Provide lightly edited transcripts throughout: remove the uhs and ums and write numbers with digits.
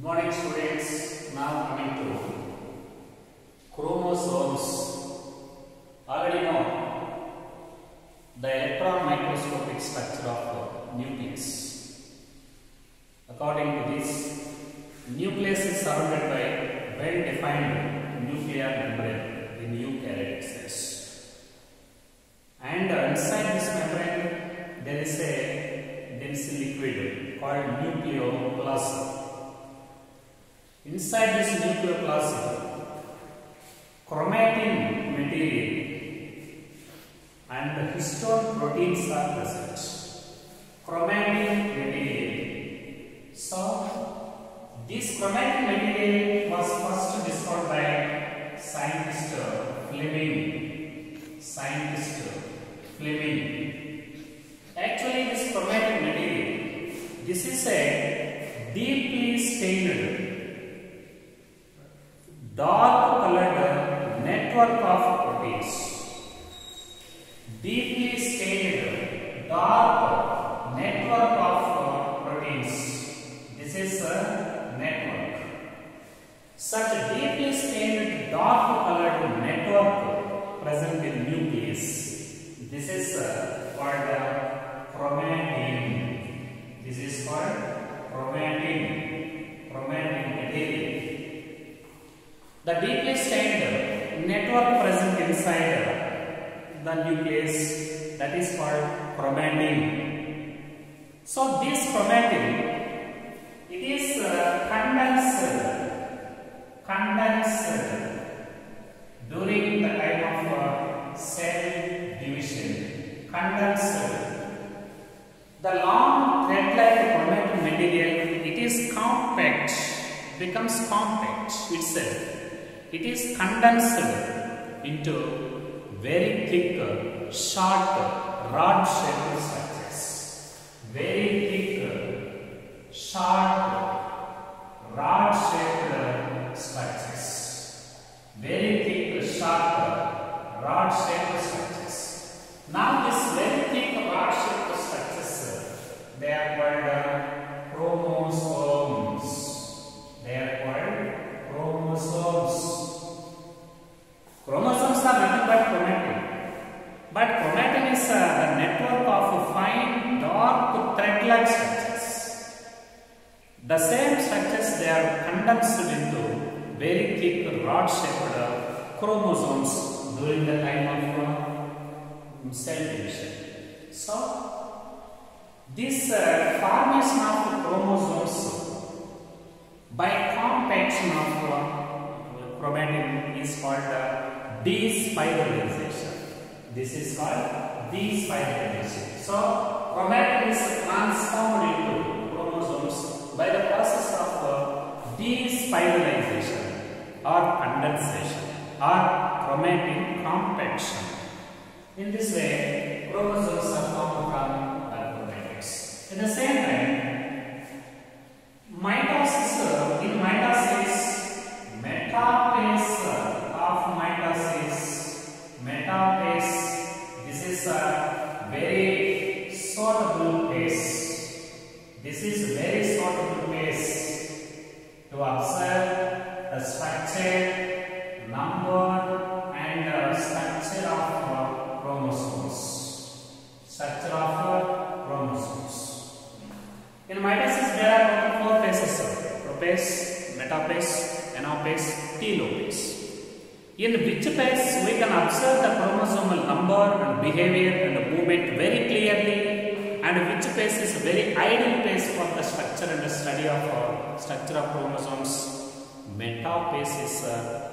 Morning students, now coming to chromosomes. Already know the electron microscopic structure of nucleus. According to this, nucleus is surrounded by well-defined nuclear membrane in eukaryotic cells. And inside this membrane, there is a dense liquid called nucleoplasm. Inside this nucleoplasm, chromatin material and histone proteins are present. Chromatin material. So, this chromatin material was first discovered by scientist Fleming. Actually, this chromatin material, this is a deeply stained dark colored network of proteins. Deeply stained dark network of proteins. This is a network. Such a deeply stained dark colored network present in nucleus. This is called chromatin. This is called chromatin material. The deeply stained network present inside the nucleus, that is called chromatin. So this chromatin, it is condensed during the time of cell division. Condensed. The long thread-like chromatin material, it is compact, becomes compact itself. It is condensed into very thick, short, rod-shaped structures. Very thick, short, rod-shaped structures. Very thick, short, rod-shaped structures. Now, this very thick, rod-shaped structures, they are called chromosomes. They are called chromosomes. Chromosomes are nothing but chromatin. But chromatin is the network of fine, dark, thread-like structures. The same structures, they are condensed into very thick, rod-shaped chromosomes during the time of cell division. So, this formation of chromosomes by compaction of chromatin is called despiralization. This is called despiralization. So, chromatin is transformed into chromosomes by the process of despiralization or condensation or chromatin compaction. In this way, chromosomes are formed from chromatids. At the same time, in mitosis, metaphase, this is a very suitable phase. This is very suitable phase to observe the structure, number and structure of chromosomes. Structure of chromosomes. In mitosis, there are four phases: prophase, metaphase, anaphase, telophase. In which phase we can observe the chromosomal number and behavior and movement very clearly, and which phase is very ideal phase for the structure and the study of structure of chromosomes. Metaphase is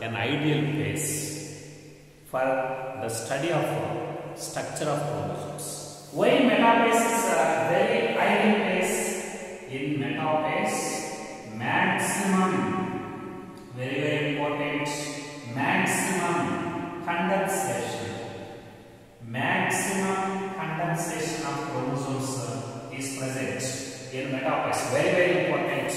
an ideal phase for the study of structure of chromosomes. Why metaphase is a very ideal phase? In metaphase, maximum, very important, maximum condensation of chromosomes is present in metaphase. Very important.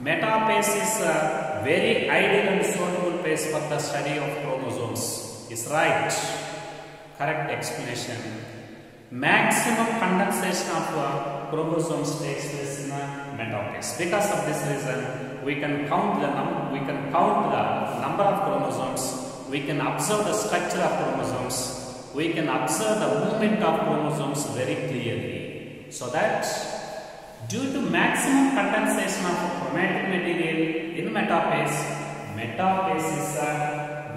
Metaphase is a very ideal and suitable phase for the study of chromosomes. Is right. Correct explanation. Maximum condensation of chromosomes takes place in metaphase. Because of this reason, we can count the number of chromosomes. We can observe the structure of chromosomes. We can observe the movement of chromosomes very clearly. So that due to maximum condensation of chromatic material in metaphase, metaphase is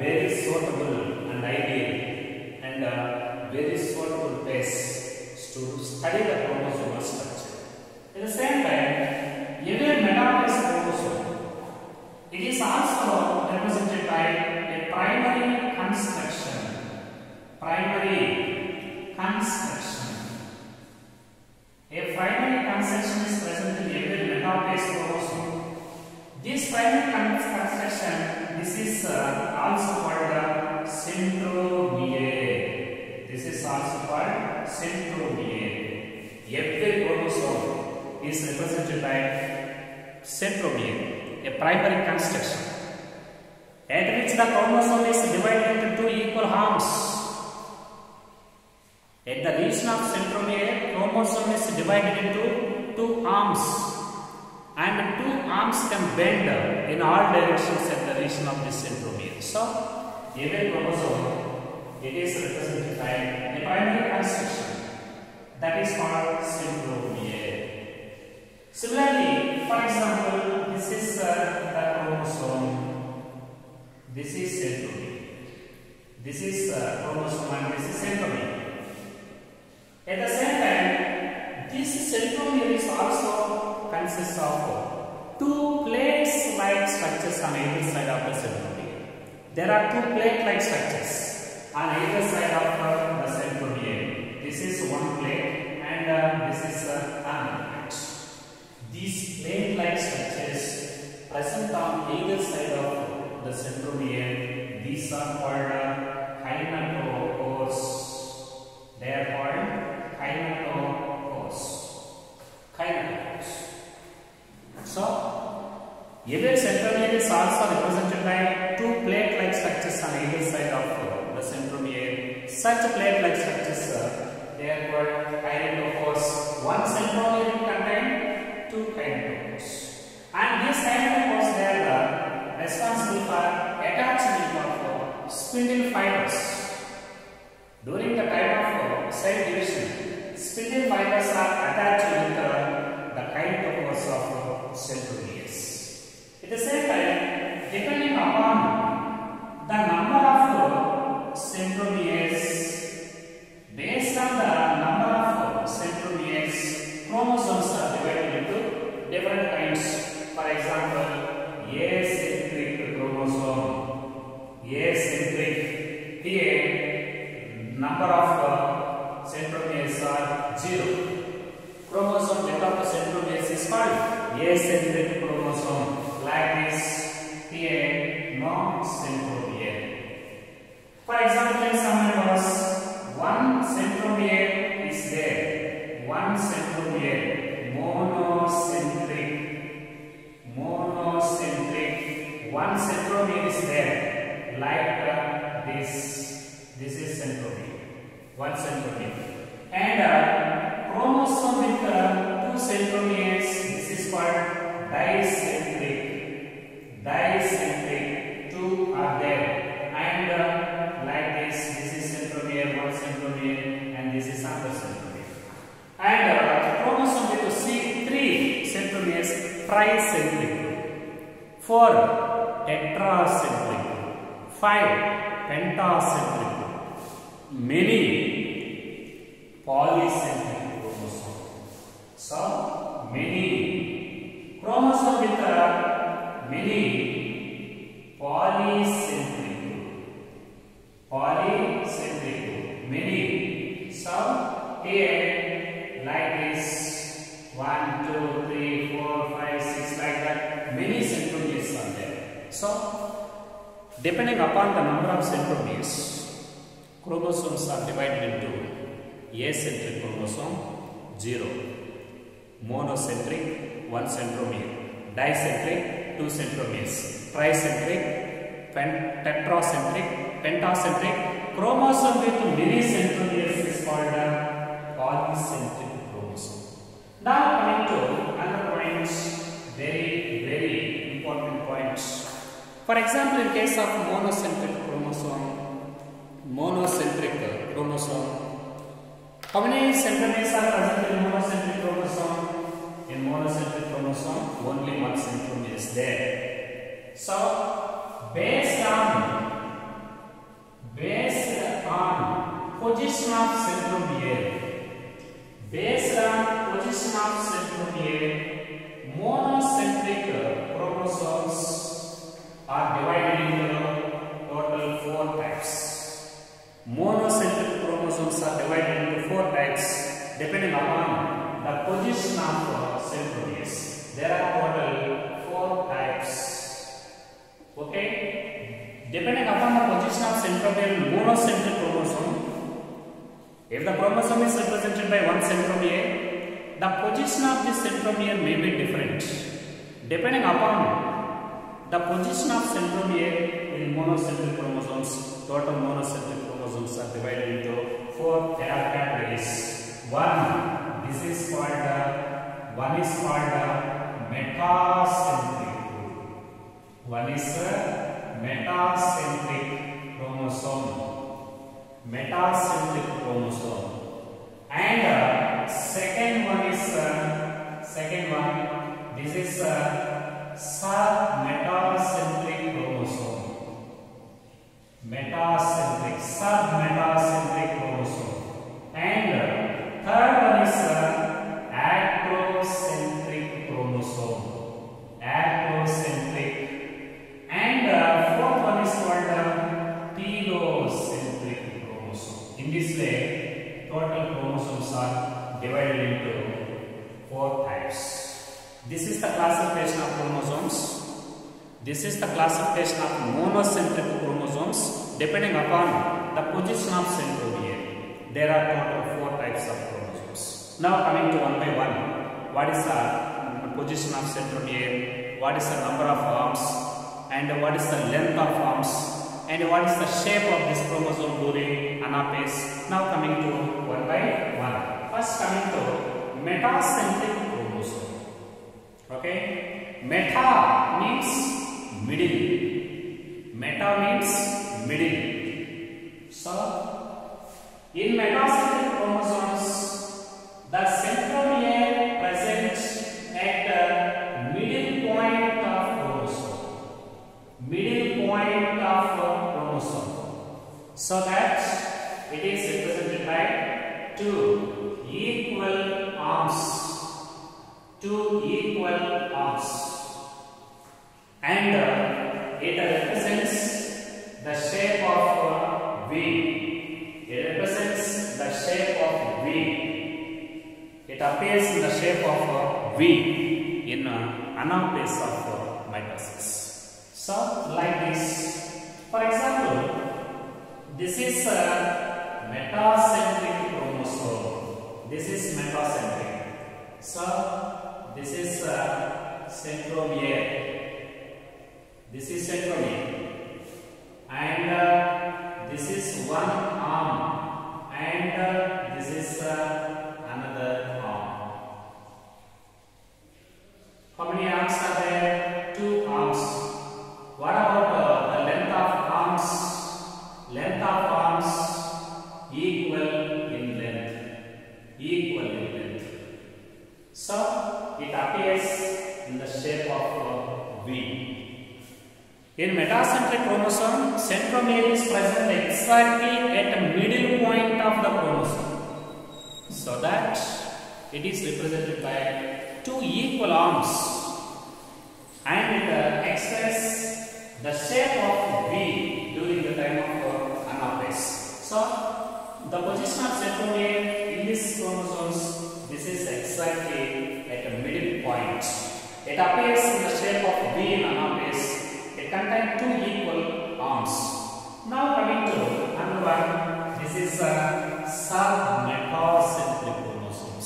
very suitable and ideal and very suitable phase to study the chromosomal structure. At the same time, every metaphase chromosome, it is also represented by a primary construction. Primary construction. A primary construction is present in every metaphase chromosome. This primary construction, this is also called centromere. This is also called centromere. Every chromosome is represented by centromere, a primary construction, at which the chromosome is divided into two equal arms. At the region of centromere, chromosome is divided into two arms, and two arms can bend in all directions at the region of this centromere. So, every chromosome, it is represented by a primary construction that is called centromere. Similarly, for example, this is the chromosome. This is centromere. This is chromosome and this is centromere. At the same time, this centromere is also consists of two plate-like structures on either side of the centromere. There are two plate-like structures on either side of the centromere. This is one plate and this is another plate. These plate-like structures present on either side of the centromere, these are called kinetochores. They are called kinetochores. So, every centromere is also represented by two plate-like structures on either side of the centromere. Such plate-like structures, they are called kinetochores. One centromere contains two kinetochores, and these kinetochores, they are responsible for attachment of spindle fibers. During the time of cell division, spindle fibers are attached with the kinetochores of centromeres. At the same time, depending upon the number of centromeres, based on the number of centromeres, chromosomes are divided into different kinds. For example, acentric chromosome. Acentric, here number of centromeres are 0. Chromosome without the centromeres is called acentric chromosome. Like this, here no centromere. For example, in some members, one centromere is there. One centromere, monocentric. One centromere is there. Like this. This is centromere. One centromere. And chromosome with two centromeres, this is called dicentric. Two are there. And like this is centromere, one centromere, and this is another centromere. And chromosome with three centromeres, tricentric. 4 tetracentric. 5 pentacentric. Many polycentric chromosome. So, many chromosome with many polycentric, many. So, here like this, 1, 2, 3, 4, 5, 6, like that, many centromeres are there. So, depending upon the number of centromeres, chromosomes are divided into acentric chromosome 0, monocentric 1 centromere, dicentric 2 centromeres, tricentric, tetracentric, pentacentric. Chromosome with many centromeres is called a polycentric chromosome. Now coming to another point, For example, in case of monocentric chromosome, how many centromeres are present in monocentric chromosome? In monocentric chromosome, only one centromere is there. So, based on position of centromere, monocentric chromosomes are divided into total 4 types. Monocentric chromosomes are divided into 4 types depending upon the position of centromeres. There are total 4 types. Okay? Depending upon the position of centromere in monocentric chromosome, if the chromosome is represented by one centromere, the position of this centromere may be different. Depending upon the position of centromere in monocentric chromosomes, total monocentric chromosomes are divided into 4 categories. One is called metacentric. One is metacentric chromosome. And second one, this is submetacentric chromosome. Submetacentric chromosome. And third one is acrocentric chromosome. And fourth one is called telocentric chromosome. In this way, total chromosomes are divided into 4 types. This is the classification of chromosomes. This is the classification of monocentric chromosomes depending upon the position of centromere. There are total 4 types of chromosomes. Now coming to one by one. What is the position of centromere? What is the number of arms? And what is the length of arms? And what is the shape of this chromosome during anaphase? Now coming to one by one. First coming to metacentric chromosome. Okay? Meta means middle. So, in metacentric chromosomes, the centromere present at the middle point of chromosome. So that it is represented by 2 equal arms. And it represents the shape of V. It appears in the shape of V in anaphase of mitosis. So, like this. For example, this is a metacentric chromosome. This is metacentric. So, this is centromere. And this is one arm. And this is another arm. How many arms are there? 2 arms. What about the length of arms? Length of arms equal in length. So it appears in the shape of V. In metacentric chromosome, centromere is present exactly at the middle point of the chromosome. So that it is represented by 2 equal arms. And it expresses the shape of V during the time of anaphase. So, the position of centromere in these chromosomes, this is exactly at the middle point. It appears in the shape of V in anaphase. It contains 2 equal arms. Now coming to another one, this is a submetacentric chromosome.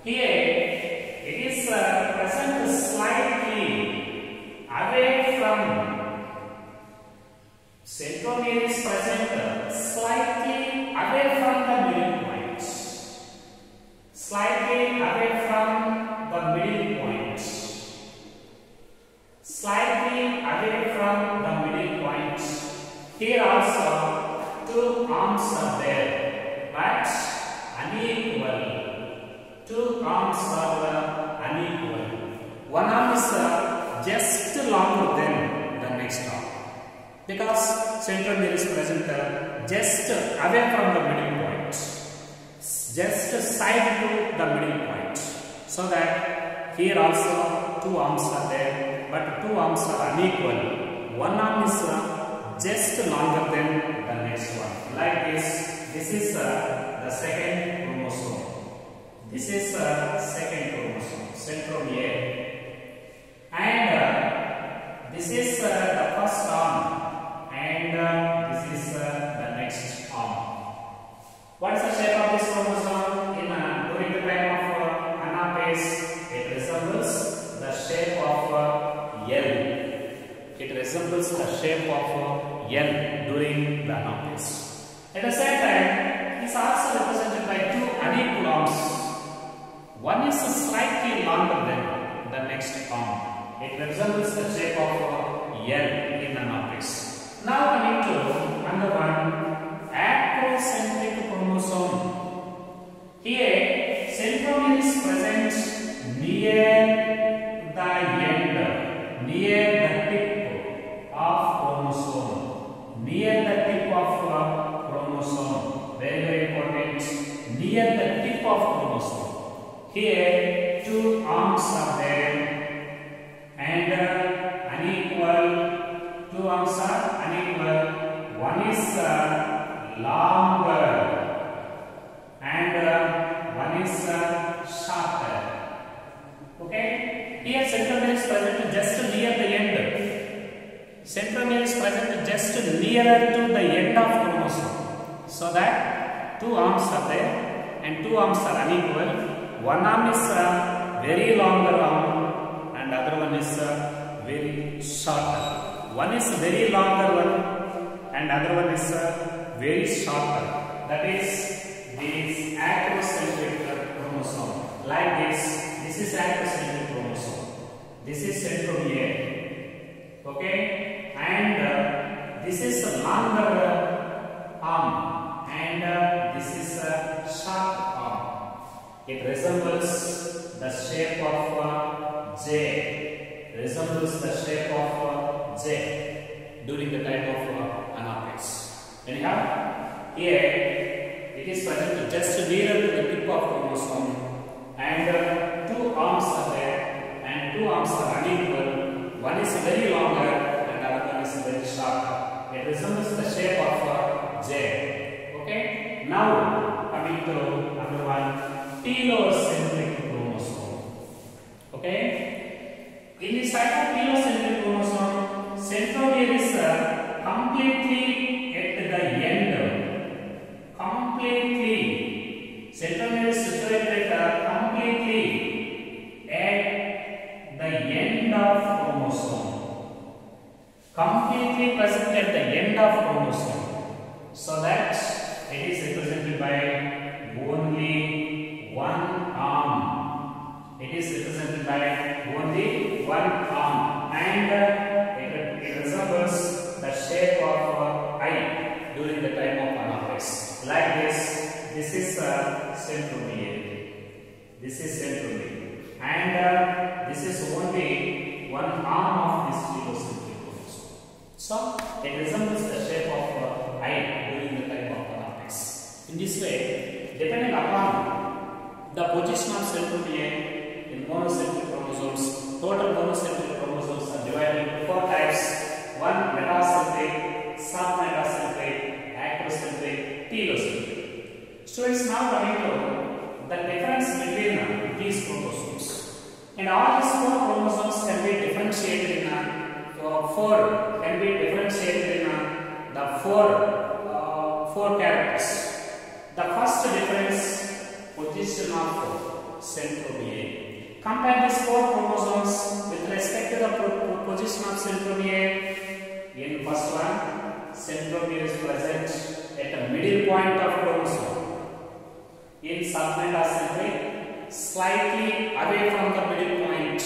Here, it is present slightly away from centromere is present slightly away from the middle point. Slightly arms are unequal. One arm is just longer than the next arm because centromere is present just away from the middle point, just side to the middle point. So that here also two arms are there, but two arms are unequal. One arm is just longer than the next one. Like this. This is the second chromosome. This is second chromosome, centromere. And this is the first arm, and this is the next arm. What is the shape of this chromosome? During the time of anaphase, it resembles the shape of L. It resembles the shape of L during the anaphase. At the same time, it is also represented by two unequal arms. One is slightly longer than the next arm. It resembles the shape of L in anaphase. Now coming to another one, acrocentric chromosome. Here, centromere is present near the end, near the tip of chromosome, near the tip of chromosome. Very, very important. Near the tip of chromosome. Here, two arms are there and unequal. Two arms are unequal. One is longer and one is shorter. Okay? Here, centromere is present just near the end. Centromere is present just nearer to the end of chromosome. So that two arms are there and two arms are unequal. One arm is very longer arm and other one is very shorter. One is very longer one and other one is very shorter. That is this acrocentric chromosome. Like this, this is acrocentric chromosome. This is centromere. Okay, and this is a longer arm and this is a short arm. It resembles the shape of J. Resembles the shape of J during the time of anaphase. Anyhow, here it is present just nearer to the tip of chromosome, and two arms are there, and two arms are unequal. One is very longer and other one is very shorter. It resembles the shape of J. Okay. Now coming to another one, telocentric chromosome. Okay. In this type of telocentric chromosome, centromere is completely at the end. Completely. Centromere is situated completely at the end of chromosome. Completely present at the end of chromosome. So that it is represented by only one arm. It is represented by only one arm, and it resembles the shape of I during the time of anaphase. Like this, this is centromere. This is centromere, and this is only one arm of this telocentric chromosome. So it resembles the shape of I during the time of anaphase. In this way, depending upon the position of centromere in monocentric chromosomes, total monocentric chromosomes are divided into four types: one metacentric, submetacentric, acrocentric, telocentric. Students, now coming to the difference between these chromosomes, and all these four chromosomes can be differentiated in the four characters. The first difference, position of centromere. Compare these four chromosomes with respect to the position of centromere. In first one, centromere is present at the middle point of chromosome. In submetacentric, slightly away from the middle point.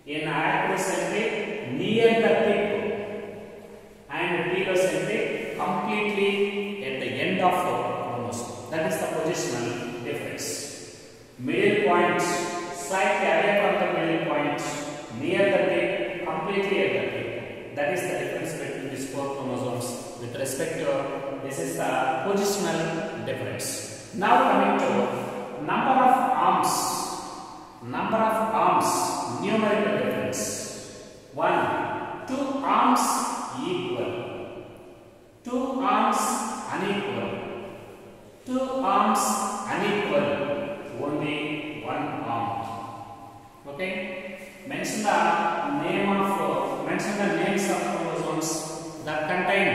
In acrocentric, near the tip, and telocentric, completely at the end of the chromosome. That is the positional difference. Middle point completely at the tip. That is the difference between these 4 chromosomes with respect to, this is the positional difference. Now coming to number of arms. Number of arms, numerical difference. 1, 2 arms equal, 2 arms unequal, 2 arms unequal, only 1 arm. Okay? Mention the names of chromosomes that contain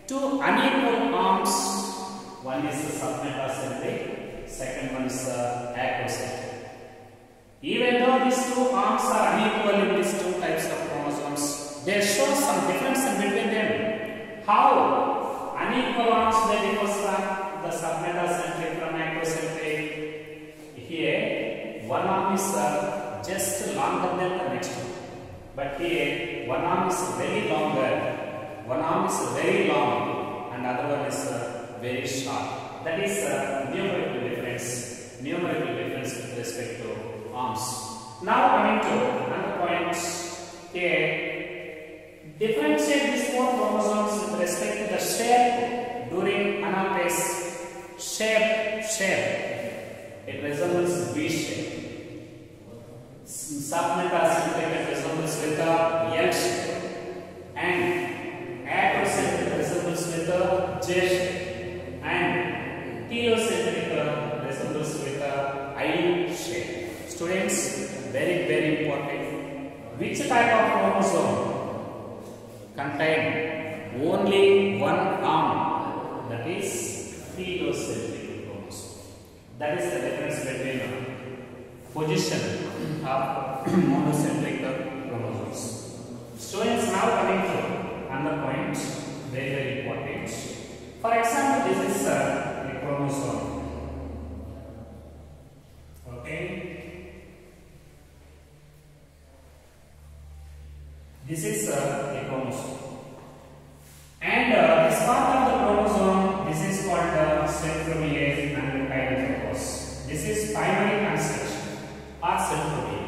2 unequal arms. One is the submetacentric, second one is acrocentric. Even though these 2 arms are unequal in these 2 types of chromosomes, there shows some difference in between them. How unequal arms they differ from the submetacentric from acrocentric? Here, one arm is just longer than the next one, but here one arm is very longer, one arm is very long, and other one is very short. That is numerical difference. Numerical difference with respect to arms. Now coming to another point here, differentiate these 4 chromosomes with respect to the shape during anaphase. Shape. It resembles V shape. Submetacentric it resembles with a L shape, and acrocentric resembles with a J shape, and telocentric resembles with a I shape. Students, very important. Which type of chromosome contain only 1 arm? That is telocentric chromosome. That is the difference between position of monocentric chromosomes. Students, now coming to another point, very important. For example, this is a chromosome. Okay. This is a chromosome, and this part of the chromosome, this is called centromere and kinetopause. This is primary construction or centromere.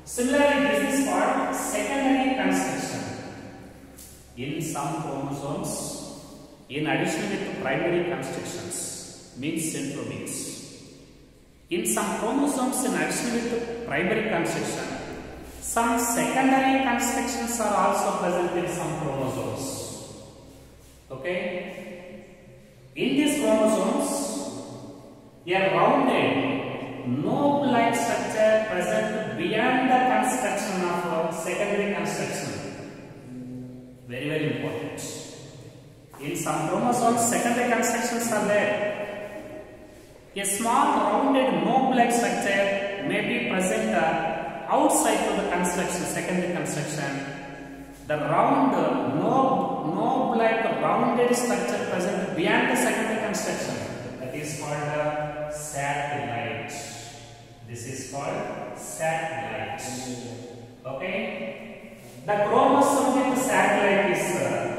Similarly, this is called secondary construction. In some chromosomes, in addition with primary constructions, means centromeres. In some chromosomes, in addition with primary construction, some secondary constructions are also present in some chromosomes. Okay? In these chromosomes, a rounded, knob-like structure present beyond the construction of secondary construction. Very important. In some chromosomes, secondary constructions are there. A small rounded knob-like structure may be present outside of the construction, secondary construction. The round knob-like rounded structure present beyond the secondary construction, that is called satellite. This is called satellite. Okay? The chromosome with the satellite is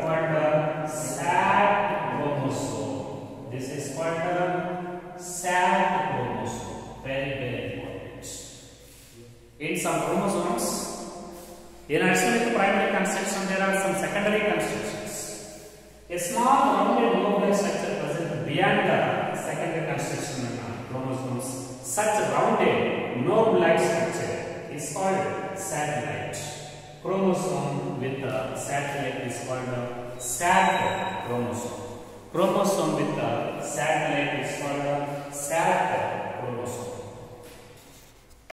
called sat chromosome. This is called sat chromosome. Very important. In some chromosomes, in addition to the primary construction, there are some secondary constructions. A small rounded knob-like structure present beyond the secondary construction in chromosomes. Such rounded knob-like structure is called satellite. Chromosome with the satellite is called sat chromosome. Chromosome with the satellite is called sat